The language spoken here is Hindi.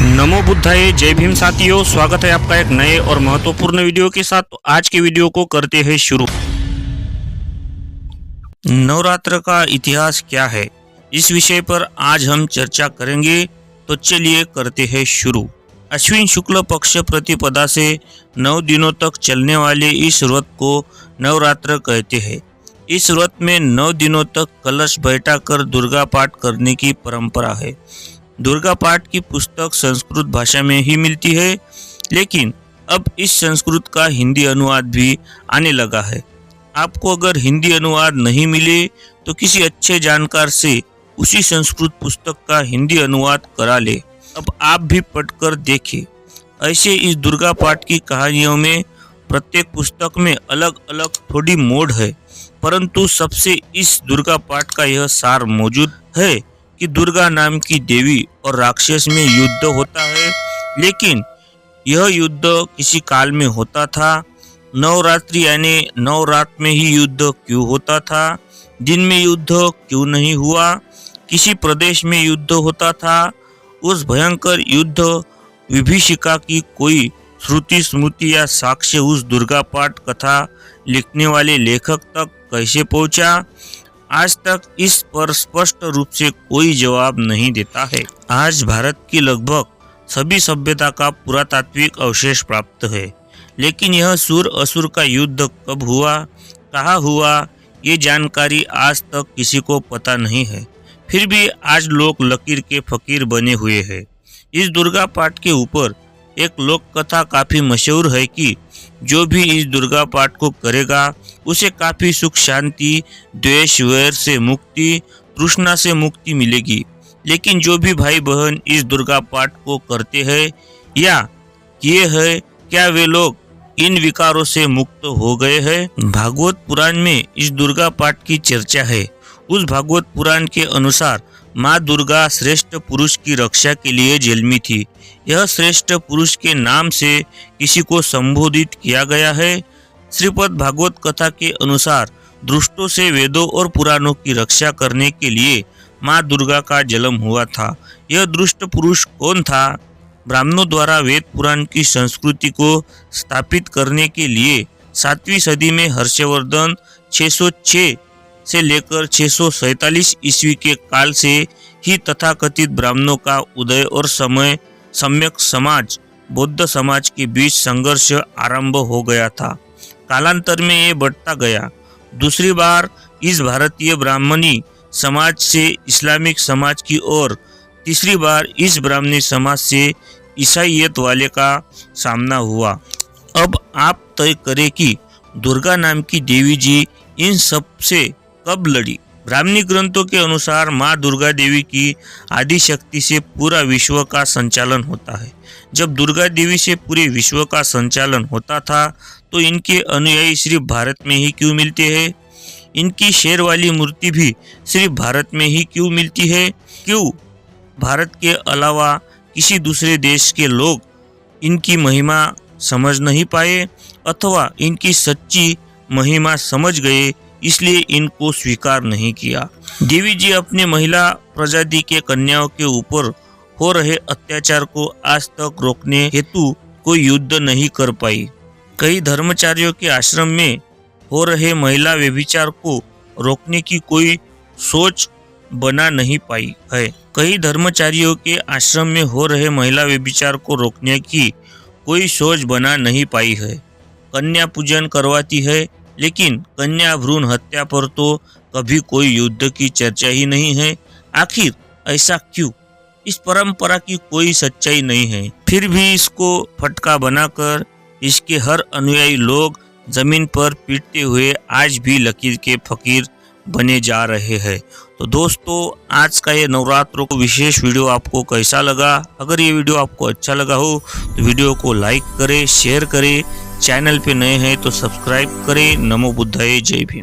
नमो बुद्धाय, जय भीम साथियों। स्वागत है आपका एक नए और महत्वपूर्ण वीडियो के साथ। तो आज के वीडियो को करते हैं शुरू। नवरात्र का इतिहास क्या है, इस विषय पर आज हम चर्चा करेंगे। तो चलिए करते हैं शुरू। अश्विन शुक्ल पक्ष प्रतिपदा से 9 दिनों तक चलने वाले इस व्रत को नवरात्र कहते हैं। इस व्रत में 9 दिनों तक कलश बैठाकर दुर्गा पाठ करने की परंपरा है। दुर्गा पाठ की पुस्तक संस्कृत भाषा में ही मिलती है, लेकिन अब इस संस्कृत का हिंदी अनुवाद भी आने लगा है। आपको अगर हिंदी अनुवाद नहीं मिले तो किसी अच्छे जानकार से उसी संस्कृत पुस्तक का हिंदी अनुवाद करा ले। अब आप भी पढ़कर देखें। ऐसे इस दुर्गा पाठ की कहानियों में प्रत्येक पुस्तक में अलग अलग थोड़ी मोड़ है, परंतु सबसे इस दुर्गा पाठ का यह सार मौजूद है कि दुर्गा नाम की देवी और राक्षस में युद्ध होता है। लेकिन यह युद्ध किसी काल में होता था। नवरात्रि यानी 9 रात में ही युद्ध क्यों होता था? दिन में युद्ध क्यों नहीं हुआ? किसी प्रदेश में युद्ध होता था। उस भयंकर युद्ध विभीषिका की कोई श्रुति स्मृति या साक्ष्य उस दुर्गा पाठ कथा लिखने वाले लेखक तक कैसे पहुंचा? आज तक इस पर स्पष्ट रूप से कोई जवाब नहीं देता है। आज भारत की लगभग सभी सभ्यता का पुरातात्विक अवशेष प्राप्त है, लेकिन यह सुर असुर का युद्ध कब हुआ, कहाँ हुआ, ये जानकारी आज तक किसी को पता नहीं है। फिर भी आज लोग लकीर के फकीर बने हुए हैं। इस दुर्गा पाठ के ऊपर एक लोक कथा काफी मशहूर है कि जो भी इस दुर्गा पाठ को करेगा उसे काफी सुख शांति, द्वेष वैर से मुक्ति, तृष्णा से मुक्ति मिलेगी। लेकिन जो भी भाई बहन इस दुर्गा पाठ को करते हैं या किए हैं, क्या वे लोग इन विकारों से मुक्त हो गए हैं? भागवत पुराण में इस दुर्गा पाठ की चर्चा है। उस भागवत पुराण के अनुसार माँ दुर्गा श्रेष्ठ पुरुष की रक्षा के लिए जन्मी थी। यह श्रेष्ठ पुरुष के नाम से किसी को संबोधित किया गया है। श्रीपद भागवत कथा के अनुसार दुष्टों से वेदों और पुराणों की रक्षा करने के लिए माँ दुर्गा का जन्म हुआ था। यह दुष्ट पुरुष कौन था? ब्राह्मणों द्वारा वेद पुराण की संस्कृति को स्थापित करने के लिए 7वीं सदी में हर्षवर्धन 606 से लेकर 647 ईस्वी के काल से ही तथाकथित ब्राह्मणों का उदय और समय सम्यक समाज बौद्ध समाज के बीच संघर्ष आरंभ हो गया था। कालांतर में ये बढ़ता गया। दूसरी बार इस भारतीय ब्राह्मणी समाज से इस्लामिक समाज की ओर, तीसरी बार इस ब्राह्मणी समाज से ईसाईयत वाले का सामना हुआ। अब आप तय करें कि दुर्गा नाम की देवी जी इन सब से कब लड़ी? ब्राह्मणी ग्रंथों के अनुसार माँ दुर्गा देवी की आदि शक्ति से पूरा विश्व का संचालन होता है। जब दुर्गा देवी से पूरे विश्व का संचालन होता था तो इनके अनुयायी सिर्फ भारत में ही क्यों मिलते हैं? इनकी शेर वाली मूर्ति भी सिर्फ भारत में ही क्यों मिलती है? क्यों भारत के अलावा किसी दूसरे देश के लोग इनकी महिमा समझ नहीं पाए, अथवा इनकी सच्ची महिमा समझ गए इसलिए इनको स्वीकार नहीं किया? देवी जी अपने महिला प्रजाति के कन्याओं के ऊपर हो रहे अत्याचार को आज तक रोकने हेतु कोई युद्ध नहीं कर पाई। कई धर्मचार्यों के आश्रम में हो रहे महिला व्यभिचार को रोकने की कोई सोच बना नहीं पाई है। कई धर्मचारियों के आश्रम में हो रहे महिला व्यभिचार को रोकने की कोई सोच बना नहीं पाई है। कन्या पूजन करवाती है, लेकिन कन्या भ्रूण हत्या पर तो कभी कोई युद्ध की चर्चा ही नहीं है। आखिर ऐसा क्यों? इस परंपरा की कोई सच्चाई नहीं है, फिर भी इसको फटका बनाकर इसके हर अनुयायी लोग जमीन पर पीटते हुए आज भी लकीर के फकीर बने जा रहे हैं। तो दोस्तों, आज का ये नवरात्रों को विशेष वीडियो आपको कैसा लगा? अगर ये वीडियो आपको अच्छा लगा हो तो वीडियो को लाइक करें, शेयर करें। चैनल पे नए हैं तो सब्सक्राइब करें। नमो बुद्धाय, जय भीम।